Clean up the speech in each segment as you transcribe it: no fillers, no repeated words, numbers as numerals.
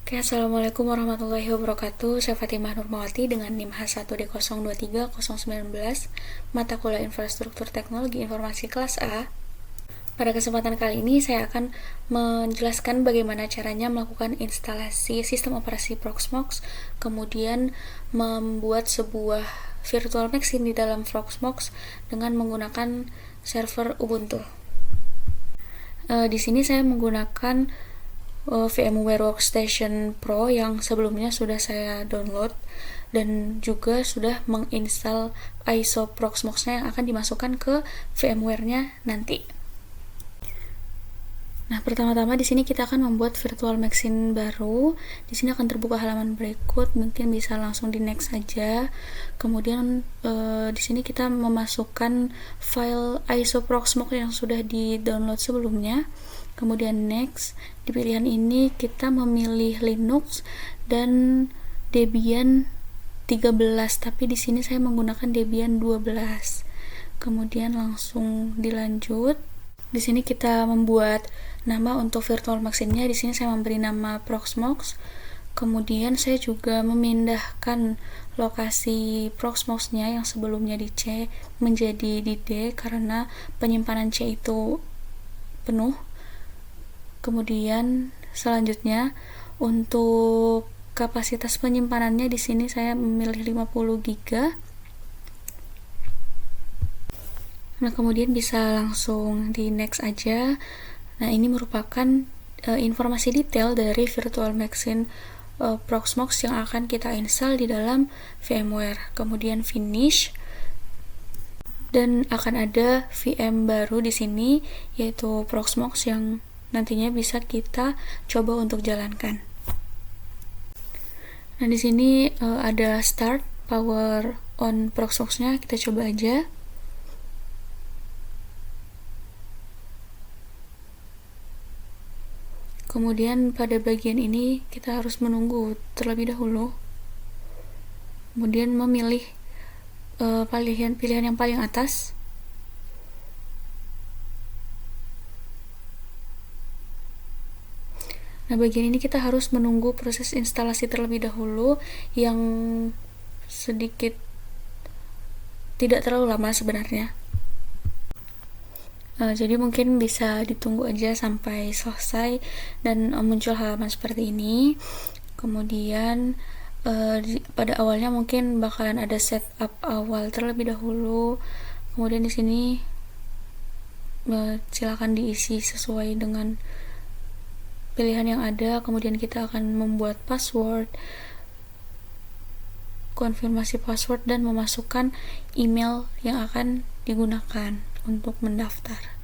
Oke, Assalamualaikum warahmatullahi wabarakatuh. Saya Fatimah Nurmawati dengan NIM H1D023019, mata kuliah Infrastruktur Teknologi Informasi kelas A. Pada kesempatan kali ini saya akan menjelaskan bagaimana caranya melakukan instalasi sistem operasi Proxmox, kemudian membuat sebuah virtual machine di dalam Proxmox dengan menggunakan server Ubuntu. Di sini saya menggunakan VMware Workstation Pro yang sebelumnya sudah saya download dan juga sudah menginstal ISO Proxmox-nya yang akan dimasukkan ke VMware-nya nanti. Nah, pertama-tama di sini kita akan membuat virtual machine baru. Di sini akan terbuka halaman berikut, mungkin bisa langsung di next saja. Kemudian di sini kita memasukkan file ISO Proxmox yang sudah di-download sebelumnya. Kemudian next, di pilihan ini kita memilih Linux dan Debian 13, tapi di sini saya menggunakan Debian 12. Kemudian langsung dilanjut. Di sini kita membuat nama untuk virtual machine-nya. Di sini saya memberi nama Proxmox. Kemudian saya juga memindahkan lokasi Proxmox-nya yang sebelumnya di C menjadi di D karena penyimpanan C itu penuh. Kemudian selanjutnya untuk kapasitas penyimpanannya di sini saya memilih 50 GB. Nah, kemudian bisa langsung di next aja. Nah, ini merupakan informasi detail dari virtual machine Proxmox yang akan kita install di dalam VMware. Kemudian finish, dan akan ada VM baru di sini yaitu Proxmox yang nantinya bisa kita coba untuk jalankan. Nah, di sini ada start power on Proxmox-nya, kita coba aja. Kemudian pada bagian ini kita harus menunggu terlebih dahulu. Kemudian memilih pilihan yang paling atas. Nah, bagian ini kita harus menunggu proses instalasi terlebih dahulu yang sedikit tidak terlalu lama sebenarnya. Jadi mungkin bisa ditunggu aja sampai selesai dan muncul halaman seperti ini. Kemudian pada awalnya mungkin bakalan ada setup awal terlebih dahulu. Kemudian di sini silakan diisi sesuai dengan pilihan yang ada. Kemudian kita akan membuat password, konfirmasi password, dan memasukkan email yang akan digunakan untuk mendaftar.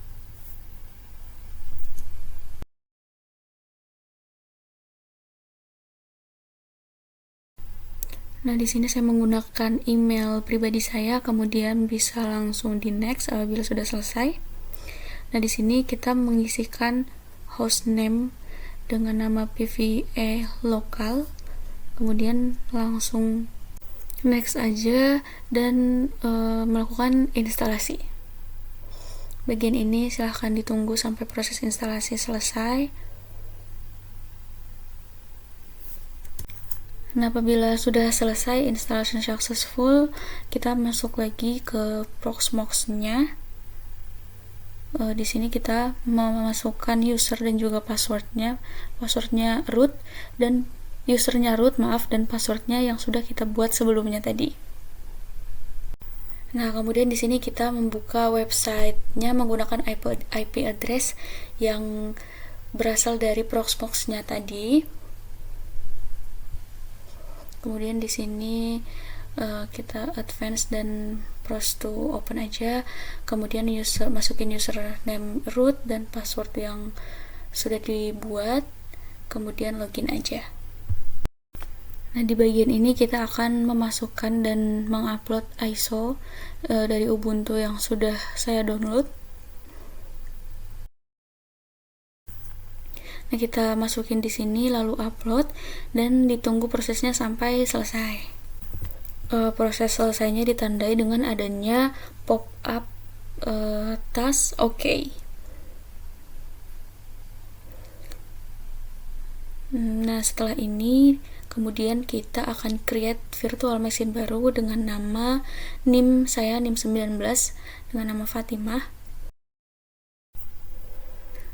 Nah, di sini saya menggunakan email pribadi saya, kemudian bisa langsung di next apabila sudah selesai. Nah, di sini kita mengisikan hostname dengan nama PVE lokal, kemudian langsung next aja dan melakukan instalasi. Bagian ini silahkan ditunggu sampai proses instalasi selesai. Nah, apabila sudah selesai installation successful, kita masuk lagi ke Proxmox-nya. Di sini kita memasukkan user dan juga passwordnya root dan usernya root, dan passwordnya yang sudah kita buat sebelumnya tadi. Nah, kemudian di sini kita membuka websitenya menggunakan IP address yang berasal dari Proxmox-nya tadi. Kemudian di sini kita advance dan press to open aja. Kemudian masukin username root dan password yang sudah dibuat. Kemudian login aja. Nah, di bagian ini kita akan memasukkan dan mengupload ISO dari Ubuntu yang sudah saya download. Nah, kita masukin di sini lalu upload dan ditunggu prosesnya sampai selesai. Proses selesainya ditandai dengan adanya pop-up task OK. Nah, setelah ini kemudian kita akan create virtual machine baru dengan nama NIM saya NIM 19 dengan nama Fatimah.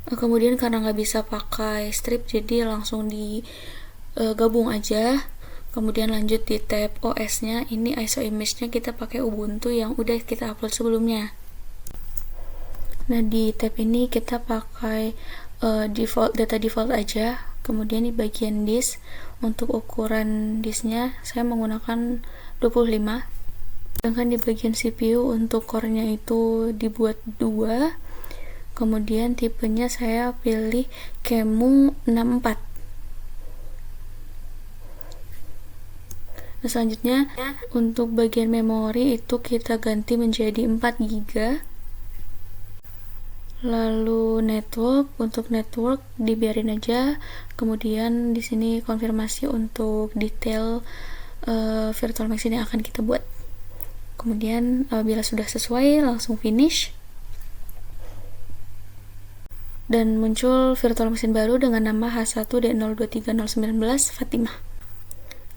Kemudian karena nggak bisa pakai strip, jadi langsung digabung aja. Kemudian lanjut di tab OS-nya, ini ISO image-nya kita pakai Ubuntu yang udah kita upload sebelumnya. Nah, di tab ini kita pakai data default aja. Kemudian di bagian disk, untuk ukuran disknya saya menggunakan 25. Sedangkan di bagian CPU untuk core-nya itu dibuat 2. Kemudian tipenya saya pilih Qemu 64. Nah, selanjutnya untuk bagian memori itu kita ganti menjadi 4 GB. Lalu untuk network dibiarin aja. Kemudian di sini konfirmasi untuk detail virtual machine yang akan kita buat. Kemudian bila sudah sesuai langsung finish. Dan muncul virtual machine baru dengan nama H1D023019 Fatimah.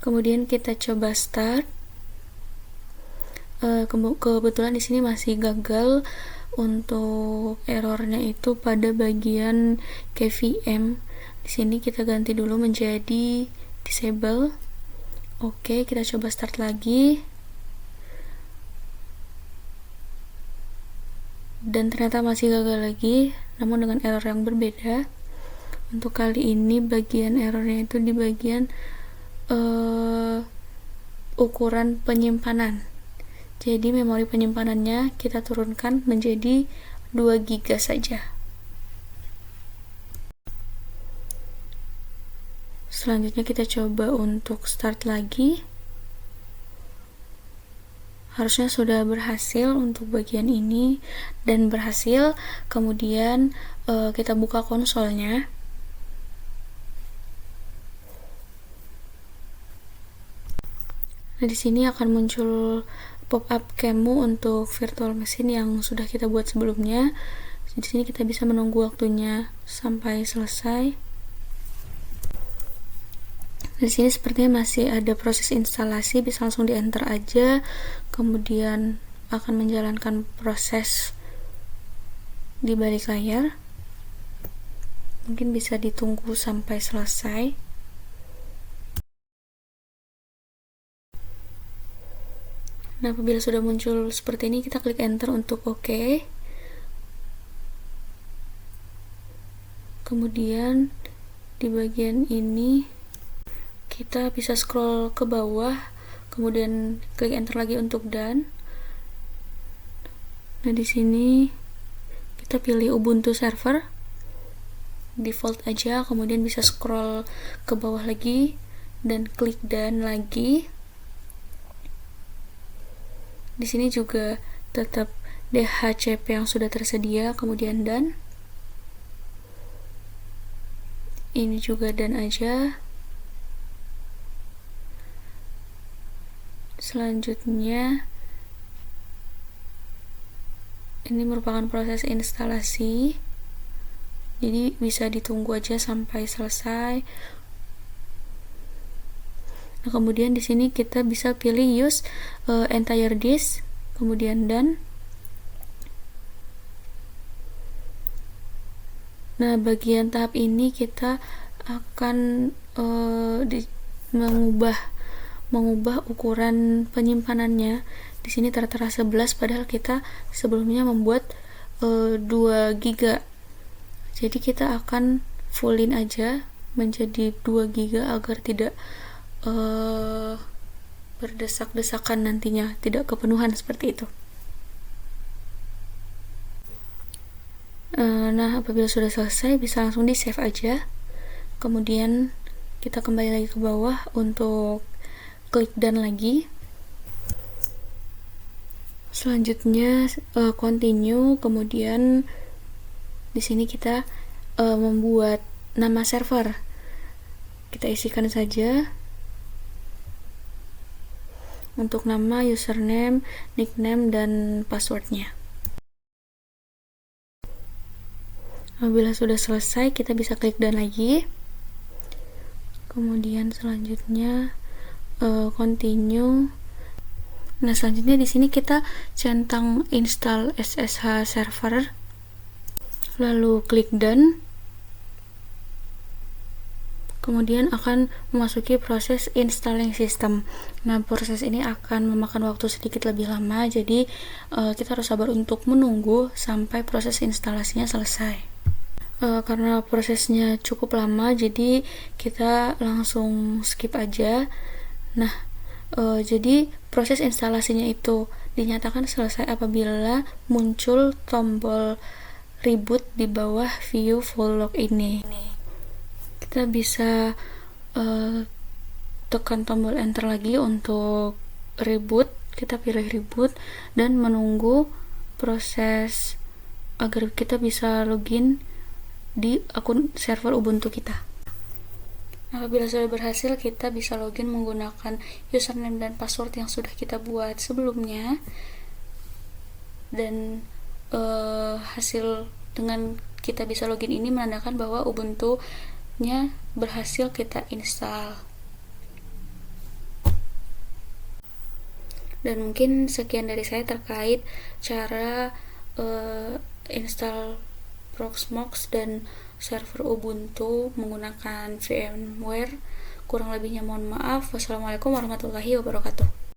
Kemudian kita coba start. Kebetulan di sini masih gagal untuk errornya itu pada bagian KVM. Di sini kita ganti dulu menjadi disable. Oke, kita coba start lagi. Dan ternyata masih gagal lagi, namun dengan error yang berbeda. Untuk kali ini bagian errornya itu di bagian ukuran penyimpanan. Jadi memori penyimpanannya kita turunkan menjadi 2 GB saja. Selanjutnya kita coba untuk start lagi. Harusnya sudah berhasil untuk bagian ini dan berhasil. Kemudian kita buka konsolnya. Nah, di sini akan muncul pop-up Qemu untuk virtual machine yang sudah kita buat sebelumnya. Di sini kita bisa menunggu waktunya sampai selesai. Di sini sepertinya masih ada proses instalasi, bisa langsung di enter aja. Kemudian akan menjalankan proses di balik layar. Mungkin bisa ditunggu sampai selesai. Nah, apabila sudah muncul seperti ini, kita klik enter untuk OK. Kemudian di bagian ini kita bisa scroll ke bawah, kemudian klik enter lagi untuk done. Nah, di sini kita pilih Ubuntu server default aja, kemudian bisa scroll ke bawah lagi dan klik done lagi. Di sini juga tetap DHCP yang sudah tersedia, kemudian done. Ini juga done aja. Selanjutnya ini merupakan proses instalasi, jadi bisa ditunggu aja sampai selesai. Nah, kemudian di sini kita bisa pilih use entire disk, kemudian done. Nah, bagian tahap ini kita akan mengubah ukuran penyimpanannya. Di sini tertera 11, padahal kita sebelumnya membuat 2 GB. Jadi kita akan fullin aja menjadi 2 GB agar tidak berdesak-desakan nantinya, tidak kepenuhan seperti itu. Nah, apabila sudah selesai bisa langsung di save aja. Kemudian kita kembali lagi ke bawah untuk klik done lagi. Selanjutnya continue, kemudian di sini kita membuat nama server. Kita isikan saja untuk nama, username, nickname, dan passwordnya. Apabila sudah selesai, kita bisa klik done lagi. kemudian selanjutnya continue. Nah, selanjutnya di sini kita centang install SSH server, lalu klik done. Kemudian akan memasuki proses installing system. Nah, proses ini akan memakan waktu sedikit lebih lama, jadi kita harus sabar untuk menunggu sampai proses instalasinya selesai. Karena prosesnya cukup lama, jadi kita langsung skip aja. Nah, jadi proses instalasinya itu dinyatakan selesai apabila muncul tombol reboot di bawah view full log ini. Kita bisa tekan tombol enter lagi untuk reboot. Kita pilih reboot dan menunggu proses agar kita bisa login di akun server Ubuntu kita. Apabila sudah berhasil, kita bisa login menggunakan username dan password yang sudah kita buat sebelumnya, dan hasil dengan kita bisa login ini menandakan bahwa Ubuntu-nya berhasil kita install. Dan mungkin sekian dari saya terkait cara install Proxmox dan server Ubuntu menggunakan VMware. Kurang lebihnya mohon maaf. Wassalamualaikum warahmatullahi wabarakatuh.